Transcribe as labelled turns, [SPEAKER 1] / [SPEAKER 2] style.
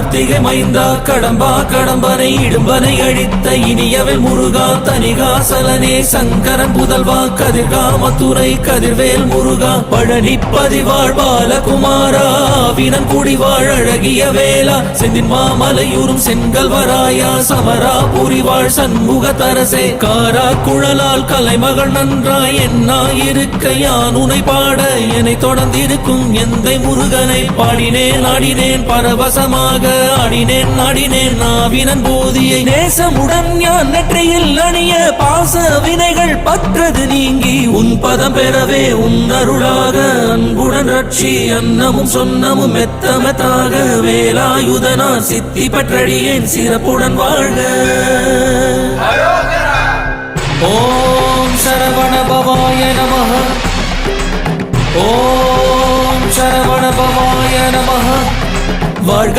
[SPEAKER 1] கார்த்திகை மைந்தா கடம்பா கடம்பனை இடும்பனை அழித்த இனியவள் முருகா தனிகாசலனே சங்கரன் புதல்வா கதிர்காமத்துறை கதிர்வேல் முருகா பழனி பதிவாழ் பாலகுமாரா வினன் குடிவாழ் அழகிய வேளா செந்தின் மாமலையூரும் செங்கல்வராயா சமரா புரிவாழ் சண்முக தரசே காரா குழலால் கலைமகள் நன்றாய் என்னாயிருக்க யான் உனை பாட என்னை தொடர்ந்திருக்கும் எந்தை முருகனை பாடினேன் ஆடினேன் பரவசமாக ஆடினேன் ஆடினேன் நாவினன் போதியை நேசமுடன் யான் நெற்றியில் அணிய பாச வினைகள் பற்றது நீங்கி உன் பதம் பெறவே உன் அருளாக அன்புடன் ரட்சி அன்னமும் சொன்னமும் மெத்தமெத்தாக வேலாயுதனா சித்தி பற்றடியேன் சிறப்புடன் வாழ்க. ஓம் சரவண பவாய நமஹ. ஓம் சரவண பவாய நமஹ. வாழ்க